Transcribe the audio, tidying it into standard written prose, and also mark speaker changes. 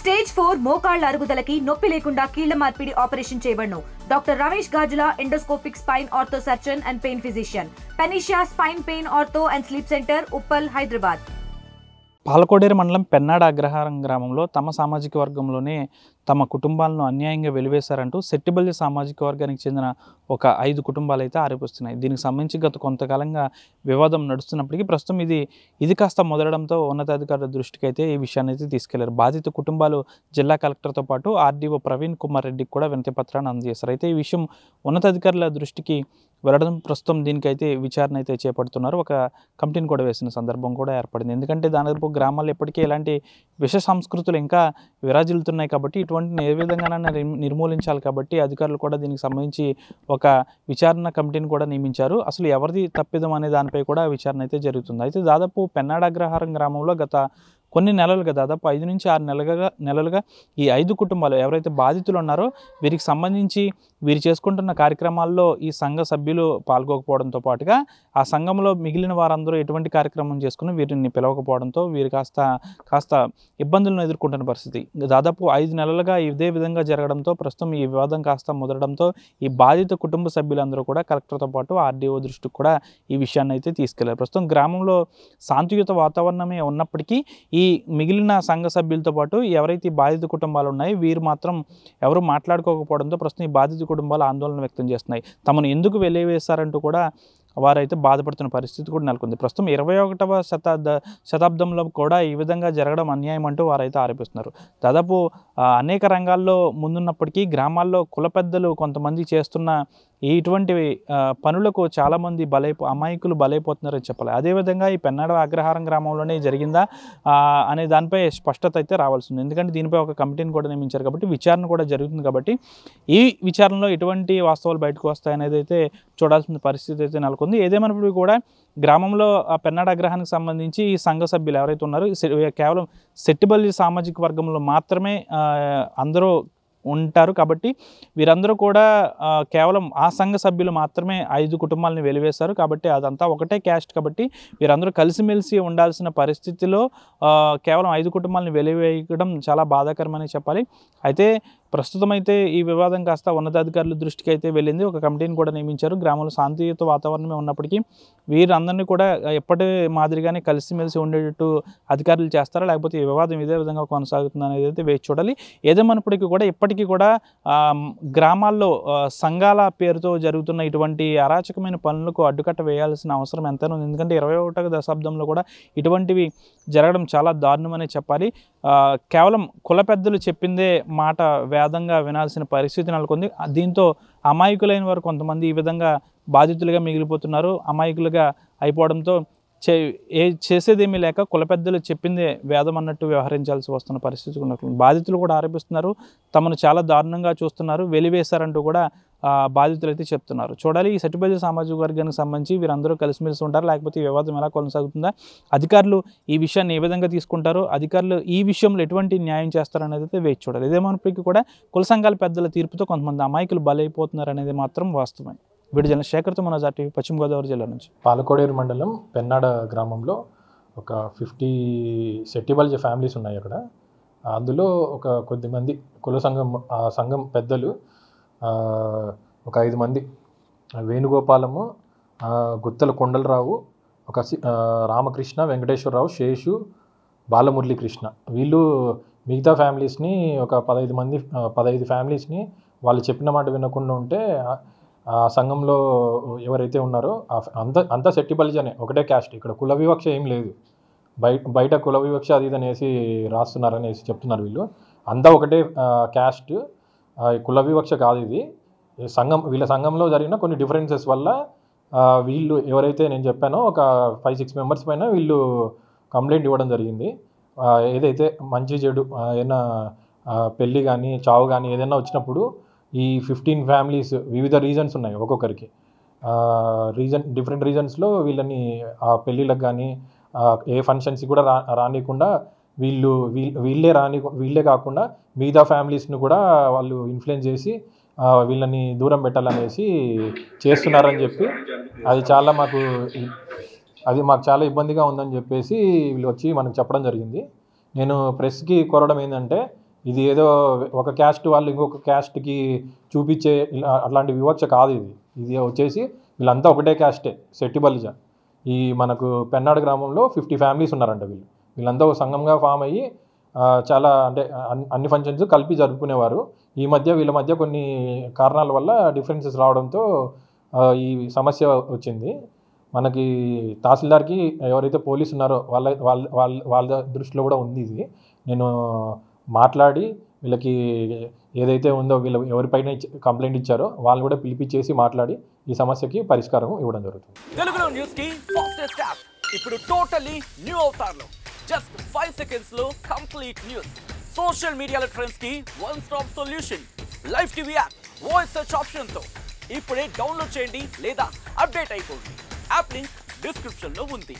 Speaker 1: Stage 4 మోకాళ్ల అరుగుదలకి నొప్పి లేకుండా కీళ్ల మార్పిడి ఆపరేషన్ చేయబడును. Doctor Ramesh Gajula, endoscopic spine ortho surgeon and pain physician, పెనిషియా spine pain ortho and sleep center, Uppal, Hyderabad.
Speaker 2: Palakoderu మండలం పెన్నాడ అగ్రహారం గ్రామంలో తమ సామాజిక వర్గంలోనే తమ కుటుంబాలను అన్యాయంగా వెలివేశారంటూ సెట్టిబల్లి సామాజిక వర్గానికి చెందిన ఒక 5 కుటుంబాలు అయితే ఆరోపిస్తున్నాయి. దీనికి సంబంధించి గత కొంతకాలంగా వివాదం నడుస్తున్నప్పటికీ ప్రస్తుతం ఇది కాస్త మొదలడంతో ఉన్నతాధికారుల దృష్టికి అయితే ఈ విషయాన్ని అయితే తీసుకెళ్లారు. బాధిత కుటుంబాలు జిల్లా కలెక్టర్తో పాటు ఆర్డీఓ ప్రవీణ్ కుమార్ రెడ్డికి కూడా వినతి పత్రాన్ని అందజేశారు. అయితే ఈ విషయం ఉన్నతాధికారుల దృష్టికి వెళ్ళడం ప్రస్తుతం దీనికైతే విచారణ అయితే చేపడుతున్నారు. ఒక కమిటీని కూడా వేసిన సందర్భం కూడా ఏర్పడింది. ఎందుకంటే దాదాపు గ్రామాల్లో ఇప్పటికే ఇలాంటి విష సంస్కృతులు ఇంకా విరాజిల్లుతున్నాయి కాబట్టి ఇటువంటి ఏ విధంగానైనా నిర్మూలించాలి కాబట్టి అధికారులు కూడా దీనికి సంబంధించి ఒక విచారణ కమిటీని కూడా నియమించారు. అసలు ఎవరిది తప్పిదం అనే దానిపై కూడా విచారణ అయితే జరుగుతుంది. అయితే దాదాపు పెన్నాడ అగ్రహారం గ్రామంలో గత కొన్ని నెలలుగా దాదాపు 5 నుంచి 6 నెలలుగా ఈ 5 కుటుంబాలు ఎవరైతే బాధితులు ఉన్నారో వీరికి సంబంధించి వీరు చేసుకుంటున్న కార్యక్రమాల్లో ఈ సంఘ సభ్యులు పాల్గొకపోవడంతో పాటుగా ఆ సంఘంలో మిగిలిన వారందరూ ఎటువంటి కార్యక్రమం చేసుకుని వీరిని పిలవకపోవడంతో వీరు కాస్త ఇబ్బందులను ఎదుర్కొంటున్న పరిస్థితి. దాదాపు 5 నెలలుగా ఇదే విధంగా జరగడంతో ప్రస్తుతం ఈ వివాదం కాస్త ముదరడంతో ఈ బాధిత కుటుంబ సభ్యులందరూ కూడా కలెక్టర్తో పాటు ఆర్డీఓ దృష్టికి కూడా ఈ విషయాన్ని అయితే తీసుకెళ్లారు. ప్రస్తుతం గ్రామంలో శాంతియుత వాతావరణమే ఉన్నప్పటికీ ఈ మిగిలిన సంఘ సభ్యులతో పాటు ఎవరైతే బాధిత కుటుంబాలు ఉన్నాయో వీరు మాత్రం ఎవరు మాట్లాడుకోకపోవడంతో ప్రస్తుతం ఈ బాధిత కుటుంబాలు ఆందోళన వ్యక్తం చేస్తున్నాయి. తమను ఎందుకు వెలివేశారంటూ కూడా వారైతే బాధపడుతున్న పరిస్థితి కూడా నెలకొంది. ప్రస్తుతం 21వ శతాబ్దంలో కూడా ఈ విధంగా జరగడం అన్యాయం అంటూ వారైతే ఆరోపిస్తున్నారు. దాదాపు అనేక రంగాల్లో ముందున్నప్పటికీ గ్రామాల్లో కుల పెద్దలు కొంతమంది చేస్తున్న ఇటువంటి పనులకు చాలామంది అమాయకులు బలైపోతున్నారని చెప్పాలి. అదేవిధంగా ఈ పెన్నాడ అగ్రహారం గ్రామంలోనే జరిగిందా అనే దానిపై స్పష్టత అయితే రావాల్సింది. ఎందుకంటే దీనిపై ఒక కమిటీని కూడా నియమించారు కాబట్టి విచారణ కూడా జరుగుతుంది కాబట్టి ఈ విచారణలో ఎటువంటి వాస్తవాలు బయటకు వస్తాయనేది అయితే చూడాల్సిన పరిస్థితి అయితే నెలకొంది. ఏదేమైనప్పటికీ కూడా గ్రామంలో ఆ పెన్నాడ అగ్రహానికి సంబంధించి ఈ సంఘ సభ్యులు ఎవరైతే ఉన్నారో కేవలం సెట్టిబల్లి సామాజిక వర్గంలో మాత్రమే అందరూ ఉంటారు కాబట్టి వీరందరూ కూడా కేవలం ఆ సంఘ సభ్యులు మాత్రమే 5 కుటుంబాలని వెలివేశారు కాబట్టి అదంతా ఒకటే క్యాస్ట్ కాబట్టి వీరందరూ కలిసిమెలిసి ఉండాల్సిన పరిస్థితిలో కేవలం 5 కుటుంబాలను వెలివేయడం చాలా బాధాకరమని చెప్పాలి. అయితే ప్రస్తుతం అయితే ఈ వివాదం కాస్త ఉన్నతాధికారుల దృష్టికి అయితే వెళ్ళింది. ఒక కమిటీని కూడా నియమించారు. గ్రామంలో శాంతియుత వాతావరణమే ఉన్నప్పటికీ వీరందరినీ కూడా ఎప్పటి మాదిరిగానే కలిసిమెలిసి ఉండేటట్టు అధికారులు చేస్తారా లేకపోతే ఈ వివాదం ఇదే విధంగా కొనసాగుతుంది అనేది అయితే వేచి చూడాలి. ఏదేమైనప్పటికీ కూడా ఇప్పటికీ కూడా గ్రామాల్లో సంఘాల పేరుతో జరుగుతున్న ఇటువంటి అరాచకమైన పనులకు అడ్డుకట్ట వేయాల్సిన అవసరం ఎంతైనా ఉంది. ఎందుకంటే 21వ దశాబ్దంలో కూడా ఇటువంటివి జరగడం చాలా దారుణమనే చెప్పాలి. కేవలం కుల పెద్దలు చెప్పిందే మాట వేదంగా వినాల్సిన పరిస్థితి నెలకొంది. దీంతో అమాయకులైన వారు కొంతమంది ఈ విధంగా బాధితులుగా మిగిలిపోతున్నారు. అమాయకులుగా అయిపోవడంతో చేసేదేమీ లేక కుల పెద్దలు చెప్పిందే వేదం అన్నట్టు వ్యవహరించాల్సి వస్తున్న పరిస్థితి ఉన్నట్లు బాధితులు కూడా ఆరోపిస్తున్నారు. తమను చాలా దారుణంగా చూస్తున్నారు, వెలివేశారంటూ కూడా బాధితులు అయితే చెప్తున్నారు. చూడాలి ఈ సెట్టిబల్లి సామాజిక వర్గానికి సంబంధించి వీరందరూ కలిసిమెలిసి ఉంటారు లేకపోతే ఈ వివాదం ఎలా కొనసాగుతుందా, అధికారులు ఈ విషయాన్ని ఏ విధంగా తీసుకుంటారు, అధికారులు ఈ విషయంలో ఎటువంటి న్యాయం చేస్తారనేది అయితే వేచి చూడాలి. ఇదేమన్నప్పటికీ కూడా కుల సంఘాల పెద్దల తీర్పుతో కొంతమంది అమాయకులు బలైపోతున్నారు అనేది మాత్రం వాస్తవమే. వీడి జన శేఖర్తో మనోజ్ టీవీ, పశ్చిమ గోదావరి జిల్లా నుంచి.
Speaker 3: పాలకోడేరు మండలం పెన్నాడ గ్రామంలో ఒక 50 సెట్టిబల్లి ఫ్యామిలీస్ ఉన్నాయి అక్కడ. అందులో ఒక కొద్దిమంది కుల సంఘం ఆ సంఘం పెద్దలు ఒక 5 మంది వేణుగోపాలము, గుత్తల కొండలరావు, ఒక రామకృష్ణ, వెంకటేశ్వరరావు, శేషు, బాలమురళీకృష్ణ వీళ్ళు మిగతా ఫ్యామిలీస్ని ఒక 15 ఫ్యామిలీస్ని వాళ్ళు చెప్పిన మాట వినకుండా ఉంటే ఆ సంఘంలో ఎవరైతే ఉన్నారో అంతా సెట్టిబల్లిజనే ఒకటే క్యాస్ట్. ఇక్కడ కుల వివక్ష ఏం లేదు. బయట కుల వివక్ష అది ఇది అనేసి రాస్తున్నారనేసి చెప్తున్నారు వీళ్ళు. అంతా ఒకటే క్యాస్ట్, కుల వివక్ష కాదు ఇది. వీళ్ళ సంఘంలో జరిగిన కొన్ని డిఫరెన్సెస్ వల్ల వీళ్ళు ఎవరైతే నేను చెప్పానో ఒక 5-6 మెంబర్స్ పైన వీళ్ళు కంప్లైంట్ ఇవ్వడం జరిగింది. ఏదైతే మంచి చెడు ఏదైనా పెళ్ళి కానీ చావు కానీ ఏదైనా వచ్చినప్పుడు ఈ 15 ఫ్యామిలీస్ వివిధ రీజన్స్ ఉన్నాయి ఒక్కొక్కరికి. డిఫరెంట్ రీజన్స్లో వీళ్ళని ఆ పెళ్ళిళ్ళకి కానీ ఏ ఫంక్షన్స్కి కూడా రానియకుండా వీళ్ళే కాకుండా మిగతా ఫ్యామిలీస్ని కూడా వాళ్ళు ఇన్ఫ్లుయెన్స్ చేసి వీళ్ళని దూరం పెట్టాలనేసి చేస్తున్నారని చెప్పి అది మాకు చాలా ఇబ్బందిగా ఉందని చెప్పేసి వీళ్ళు వచ్చి మనకు చెప్పడం జరిగింది. నేను ప్రెస్కి కోరడం ఏంటంటే ఇది ఏదో ఒక క్యాస్ట్ వాళ్ళు ఇంకొక క్యాస్ట్కి చూపించే అట్లాంటి వివక్ష కాదు. ఇది వచ్చేసి వీళ్ళంతా ఒకటే క్యాస్టే, శెట్టి బలిజ. ఈ మనకు పెన్నాడ గ్రామంలో 50 ఫ్యామిలీస్ ఉన్నారంట. వీళ్ళంతా ఒక సంఘంగా ఫామ్ అయ్యి చాలా అంటే అన్ని ఫంక్షన్స్ కలిపి జరుపుకునేవారు. ఈ మధ్య వీళ్ళ మధ్య కొన్ని కారణాల వల్ల డిఫరెన్సెస్ రావడంతో ఈ సమస్య వచ్చింది. మనకి తహసీల్దార్కి ఎవరైతే పోలీసు ఉన్నారో వాళ్ళ దృష్టిలో కూడా ఉంది ఇది. నేను మాట్లాడి వీళ్ళకి ఏదైతే ఉందో వీళ్ళు ఎవరిపైన కంప్లైంట్ ఇచ్చారో వాళ్ళని కూడా పిలిపించేసి మాట్లాడి ఈ సమస్యకి పరిష్కారం ఇవ్వడం జరుగుతుంది.
Speaker 4: తెలుగులో న్యూస్ కి ఫాస్టెస్ట్ యాప్ ఇప్పుడు టోటల్లీ న్యూ అవతార్లో జస్ట్ 5 seconds లో కంప్లీట్ న్యూస్. సోషల్ మీడియాలో ట్రెండ్స్ కి one stop solution. Live TV app voice search option తో ఇప్పుడే డౌన్లోడ్ చేయండి లేదా అప్డేట్ అయిపోండి. యాప్ లింక్ డిస్క్రిప్షన్ లో ఉంది.